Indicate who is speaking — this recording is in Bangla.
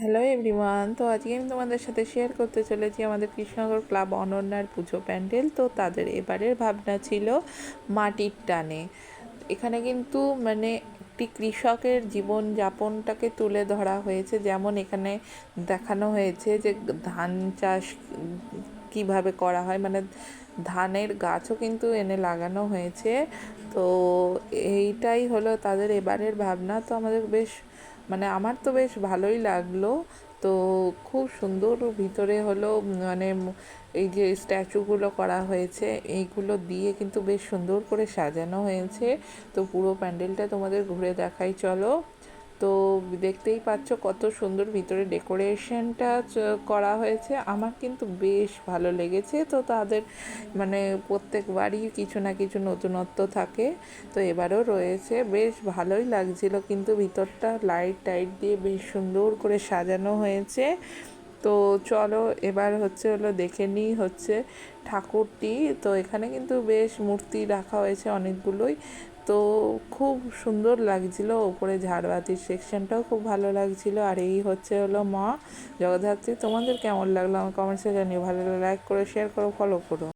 Speaker 1: হ্যালো এভরিওয়ান, তো আজকে আমি তোমাদের সাথে শেয়ার করতে চলেছি আমাদের কৃষ্ণনগর ক্লাব অনন্যার পুজো প্যান্ডেল। তো তাদের এবারের ভাবনা ছিল মাটির টানে। এখানে কিন্তু একটি কৃষকের জীবন যাপনটাকে তুলে ধরা হয়েছে। যেমন এখানে দেখানো হয়েছে যে ধান চাষ কিভাবে করা হয়, ধানের গাছও কিন্তু এনে লাগানো হয়েছে। তো এইটাই হলো তাদের এবারের ভাবনা। তো আমাদের বেশ আমার তো বেশ ভালোই লাগলো। তো খুব সুন্দর ভিতরে হলো এই যে স্ট্যাচুগুলো করা হয়েছে এইগুলো দিয়ে কিন্তু বেশ সুন্দর করে সাজানো হয়েছে। তো পুরো প্যান্ডেলটা তোমাদের ঘুরে দেখাই চলো। তো দেখতেই পাচ্ছ কত সুন্দর ভিতরে ডেকোরেশনটা করা হয়েছে। আমার কিন্তু বেশ ভালো লেগেছে। তো তাদের প্রত্যেকবারই কিছু না কিছু নতুনত্ব থাকে। তো এবারেও রয়েছে, বেশ ভালোই লাগছিল। কিন্তু ভিতরটা লাইট টাইট দিয়ে বেশ সুন্দর করে সাজানো হয়েছে। তো চলো এবার হলো দেখে নিই ঠাকুরটি। তো এখানে কিন্তু বেশ মূর্তি রাখা হয়েছে অনেকগুলোই। তো খুব সুন্দর লাগছিল, ওপরে ঝাড়বাতির সেকশনটাও খুব ভালো লাগছিল। আর এই হলো মা জগদ্ধাত্রী। তোমাদের কেমন লাগলো আমার কমেন্টসে জানিও। ভালো লাগলে লাইক করো, শেয়ার করো, ফলো করো।